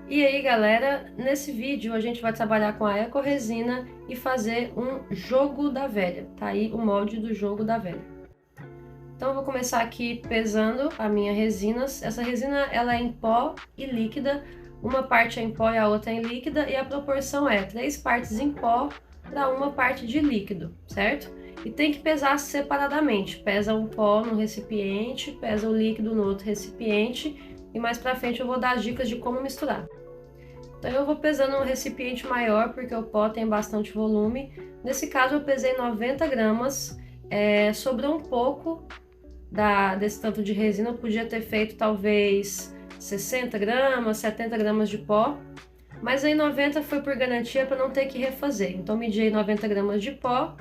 E aí galera, nesse vídeo a gente vai trabalhar com a ecoresina e fazer um jogo da velha, tá aí o molde do jogo da velha. Então eu vou começar aqui pesando a minha resina. Essa resina ela é em pó e líquida, uma parte é em pó e a outra é em líquida, e a proporção é 3 partes em pó para uma parte de líquido, certo? E tem que pesar separadamente, pesa o pó no recipiente, pesa o líquido no outro recipiente, e mais pra frente eu vou dar as dicas de como misturar. Então eu vou pesando um recipiente maior, porque o pó tem bastante volume. Nesse caso eu pesei 90 gramas, sobrou um pouco desse tanto de resina, eu podia ter feito talvez 60 gramas, 70 gramas de pó, mas aí 90 foi por garantia para não ter que refazer. Então medi aí 90 gramas de pó,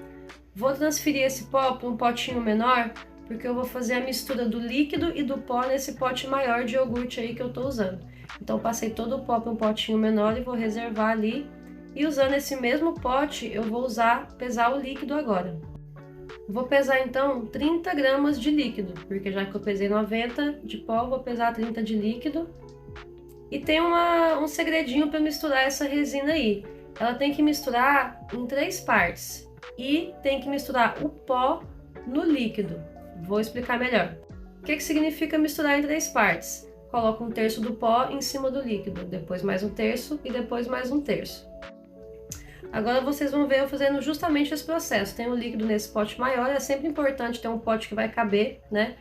vou transferir esse pó para um potinho menor, porque eu vou fazer a mistura do líquido e do pó nesse pote maior de iogurte aí que eu estou usando. Então passei todo o pó para um potinho menor e vou reservar ali, e usando esse mesmo pote eu vou pesar o líquido agora. Vou pesar então 30 gramas de líquido, porque já que eu pesei 90 de pó, vou pesar 30 de líquido. E tem um segredinho para misturar essa resina aí. Ela tem que misturar em 3 partes e tem que misturar o pó no líquido. Vou explicar melhor. O que significa misturar em 3 partes? Coloco 1/3 do pó em cima do líquido, depois mais 1/3 e depois mais 1/3. Agora vocês vão ver eu fazendo justamente esse processo. Tem o líquido nesse pote maior, é sempre importante ter um pote que vai caber, né?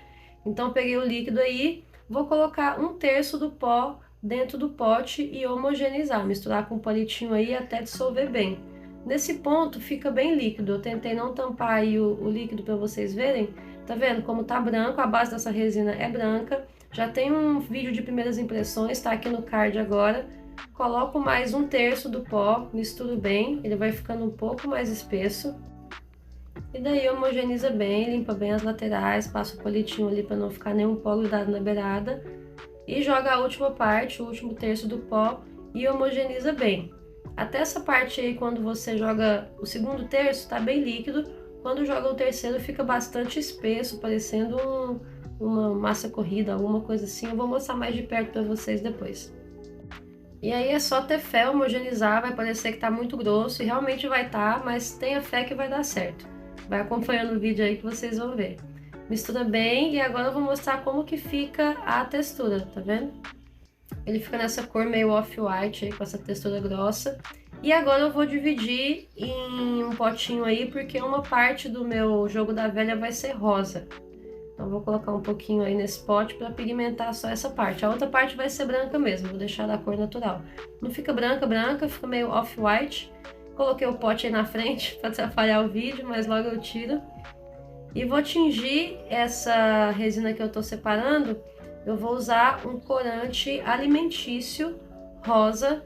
Então eu peguei o líquido aí, vou colocar 1/3 do pó dentro do pote e homogeneizar, misturar com um palitinho aí até dissolver bem. Nesse ponto fica bem líquido, eu tentei não tampar aí o líquido para vocês verem. Tá vendo como tá branco, a base dessa resina é branca. Já tem um vídeo de primeiras impressões, tá aqui no card agora. Coloco mais 1/3 do pó, misturo bem, ele vai ficando um pouco mais espesso. E daí homogeneiza bem, limpa bem as laterais, passa o palitinho ali para não ficar nenhum pó grudado na beirada. E joga a última parte, o último terço do pó, e homogeneiza bem. Até essa parte aí, quando você joga o segundo terço, tá bem líquido. Quando joga o terceiro, fica bastante espesso, parecendo uma massa corrida, alguma coisa assim. Eu vou mostrar mais de perto para vocês depois. E aí é só ter fé, homogeneizar, vai parecer que tá muito grosso, e realmente vai estar, mas tenha fé que vai dar certo. Vai acompanhando o vídeo aí que vocês vão ver. Mistura bem, e agora eu vou mostrar como que fica a textura, tá vendo? Ele fica nessa cor meio off-white aí, com essa textura grossa. E agora eu vou dividir em um potinho aí, porque uma parte do meu jogo da velha vai ser rosa. Então vou colocar um pouquinho aí nesse pote para pigmentar só essa parte. A outra parte vai ser branca mesmo, vou deixar da cor natural. Não fica branca, fica meio off-white. Coloquei o pote aí na frente para atrapalhar o vídeo, mas logo eu tiro. E vou tingir essa resina que eu tô separando. Eu vou usar um corante alimentício rosa.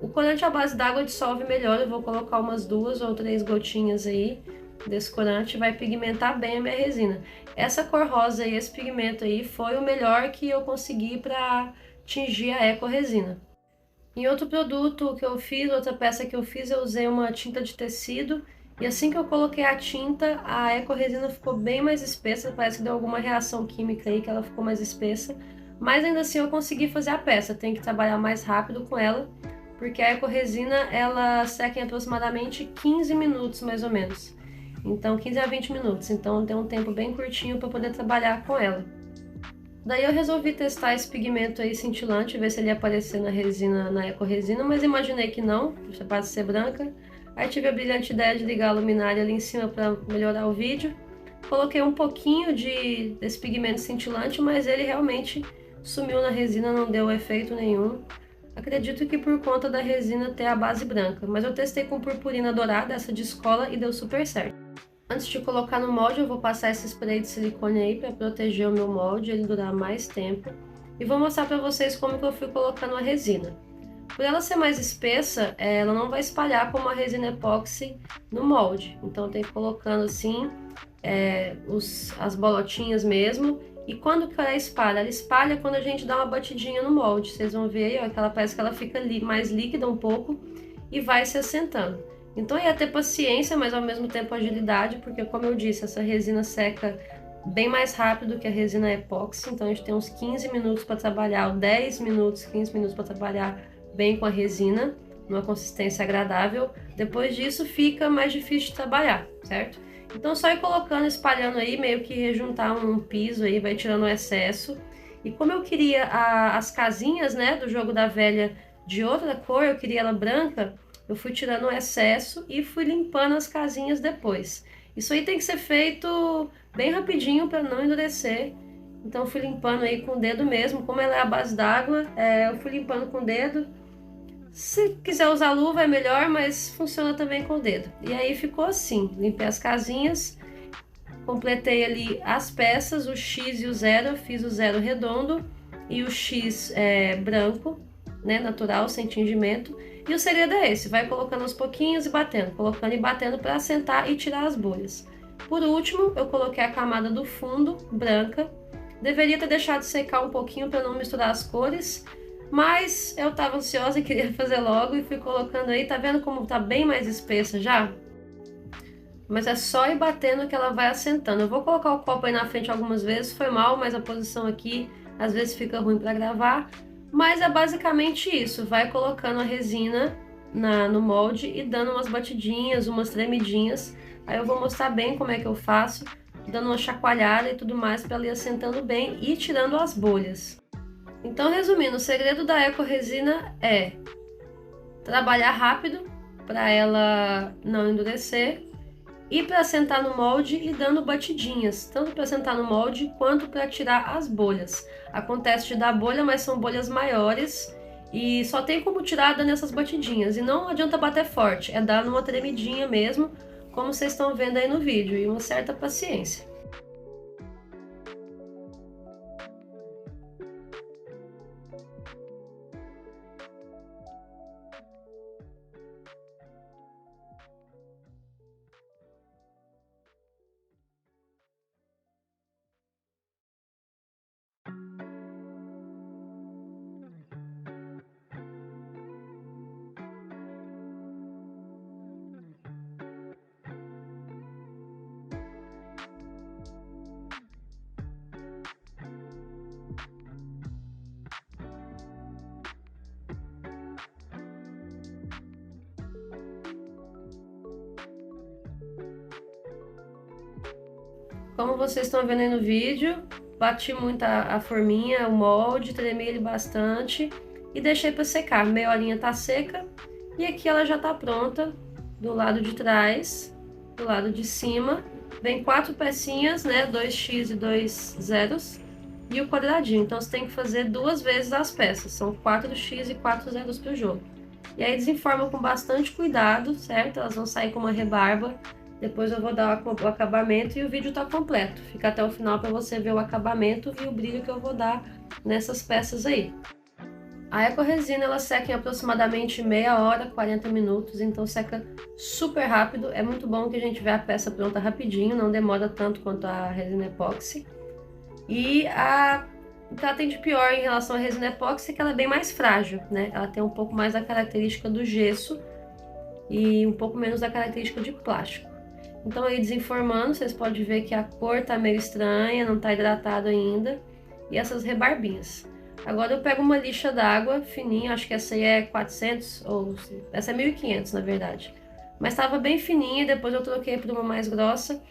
O corante à base d'água dissolve melhor, eu vou colocar umas 2 ou 3 gotinhas aí desse corante, vai pigmentar bem a minha resina. Essa cor rosa e esse pigmento aí foi o melhor que eu consegui para tingir a ecoresina. Em outro produto que eu fiz, outra peça que eu fiz, eu usei uma tinta de tecido, e assim que eu coloquei a tinta, a ecoresina ficou bem mais espessa, parece que deu alguma reação química aí que ela ficou mais espessa, mas ainda assim eu consegui fazer a peça. Tem que trabalhar mais rápido com ela, porque a ecoresina ela seca em aproximadamente 15 minutos mais ou menos. Então 15 a 20 minutos, então tem um tempo bem curtinho para poder trabalhar com ela. Daí eu resolvi testar esse pigmento aí cintilante, ver se ele ia aparecer na resina, na ecoresina, mas imaginei que não, você pode ser branca. Aí tive a brilhante ideia de ligar a luminária ali em cima para melhorar o vídeo. Coloquei um pouquinho desse pigmento cintilante, mas ele realmente sumiu na resina, não deu efeito nenhum. Acredito que por conta da resina ter a base branca, mas eu testei com purpurina dourada, essa de escola, e deu super certo. Antes de colocar no molde, eu vou passar esse spray de silicone aí para proteger o meu molde, ele durar mais tempo. E vou mostrar para vocês como que eu fui colocando a resina. Por ela ser mais espessa, ela não vai espalhar como a resina epóxi no molde. Então eu tenho que ir colocando assim, as bolotinhas mesmo. E quando que ela espalha? Ela espalha quando a gente dá uma batidinha no molde. Vocês vão ver aí, ó, que ela parece que ela fica mais líquida um pouco e vai se assentando. Então ia ter paciência, mas ao mesmo tempo agilidade, porque como eu disse, essa resina seca bem mais rápido que a resina epóxi, então a gente tem uns 15 minutos para trabalhar, ou 10 minutos, 15 minutos para trabalhar bem com a resina, numa consistência agradável. Depois disso fica mais difícil de trabalhar, certo? Então só ir colocando, espalhando aí, meio que rejuntar um piso aí, vai tirando o excesso. E como eu queria as casinhas, né, do jogo da velha de outra cor, eu queria ela branca, eu fui tirando o excesso e fui limpando as casinhas depois. Isso aí tem que ser feito bem rapidinho para não endurecer. Então fui limpando aí com o dedo mesmo, como ela é a base d'água, eu fui limpando com o dedo. Se quiser usar luva é melhor, mas funciona também com o dedo. E aí ficou assim, limpei as casinhas, completei ali as peças, o X e o zero, eu fiz o zero redondo e o X branco, né, natural, sem tingimento. E o segredo é esse, vai colocando aos pouquinhos e batendo, colocando e batendo para assentar e tirar as bolhas. Por último, eu coloquei a camada do fundo, branca. Deveria ter deixado secar um pouquinho para não misturar as cores, mas eu estava ansiosa e queria fazer logo e fui colocando aí. Tá vendo como tá bem mais espessa já? Mas é só ir batendo que ela vai assentando. Eu vou colocar o copo aí na frente algumas vezes, foi mal, mas a posição aqui às vezes fica ruim para gravar. Mas é basicamente isso, vai colocando a resina no molde e dando umas batidinhas, umas tremidinhas. Aí eu vou mostrar bem como é que eu faço, dando uma chacoalhada e tudo mais para ela ir assentando bem e tirando as bolhas. Então, resumindo, o segredo da ecoresina é trabalhar rápido para ela não endurecer e para sentar no molde e dando batidinhas, tanto para sentar no molde quanto para tirar as bolhas. Acontece de dar bolha, mas são bolhas maiores e só tem como tirar dando essas batidinhas. E não adianta bater forte, é dar numa tremidinha mesmo, como vocês estão vendo aí no vídeo, e uma certa paciência. Como vocês estão vendo aí no vídeo, bati muito a forminha, o molde, tremi ele bastante e deixei para secar. Meia horinha tá seca e aqui ela já tá pronta do lado de trás, do lado de cima. Vem 4 pecinhas, né, 2x e 2 zeros e o quadradinho. Então você tem que fazer 2 vezes as peças, são 4x e 4 zeros pro jogo. E aí desenforma com bastante cuidado, certo? Elas vão sair com uma rebarba. Depois eu vou dar o acabamento e o vídeo tá completo. Fica até o final para você ver o acabamento e o brilho que eu vou dar nessas peças aí. A ecoresina ela seca em aproximadamente meia hora, 40 minutos, então seca super rápido. É muito bom que a gente vê a peça pronta rapidinho, não demora tanto quanto a resina epóxi. E o que ela tem de pior em relação à resina epóxi é que ela é bem mais frágil, né? Ela tem um pouco mais da característica do gesso e um pouco menos da característica de plástico. Então aí desenformando, vocês podem ver que a cor tá meio estranha, não tá hidratado ainda. E essas rebarbinhas. Agora eu pego uma lixa d'água fininha, acho que essa aí é 400, ou essa é 1500 na verdade. Mas tava bem fininha, depois eu troquei por uma mais grossa.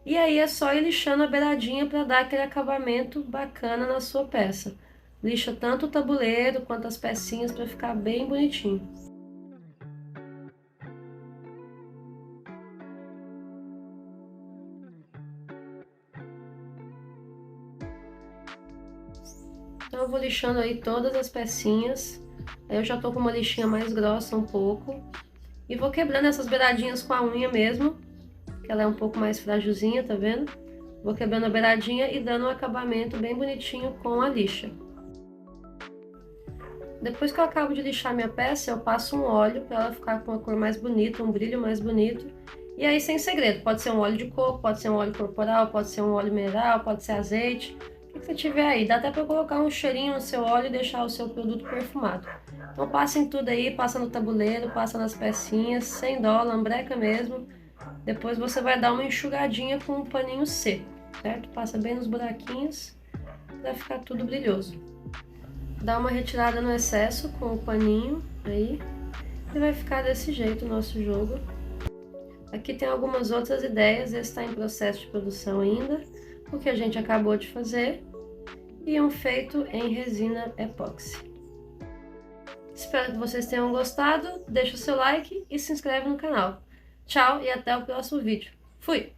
E aí é só ir lixando a beiradinha para dar aquele acabamento bacana na sua peça. Lixa tanto o tabuleiro quanto as pecinhas para ficar bem bonitinho. Então eu vou lixando aí todas as pecinhas. Aí eu já tô com uma lixinha mais grossa um pouco. E vou quebrando essas beiradinhas com a unha mesmo, que ela é um pouco mais frágilzinha, tá vendo? Vou quebrando a beiradinha e dando um acabamento bem bonitinho com a lixa. Depois que eu acabo de lixar minha peça, eu passo um óleo para ela ficar com uma cor mais bonita, um brilho mais bonito. E aí sem segredo, pode ser um óleo de coco, pode ser um óleo corporal, pode ser um óleo mineral, pode ser azeite. O que você tiver aí, dá até para colocar um cheirinho no seu óleo e deixar o seu produto perfumado. Então passa em tudo aí, passa no tabuleiro, passa nas pecinhas, sem dó, lambreca mesmo. Depois você vai dar uma enxugadinha com um paninho seco. certo? Passa bem nos buraquinhos para ficar tudo brilhoso. Dá uma retirada no excesso com o paninho aí e vai ficar desse jeito o nosso jogo. Aqui tem algumas outras ideias, esse está em processo de produção ainda, o que a gente acabou de fazer, e um feito em resina epóxi. Espero que vocês tenham gostado, deixa o seu like e se inscreve no canal. Tchau e até o próximo vídeo. Fui!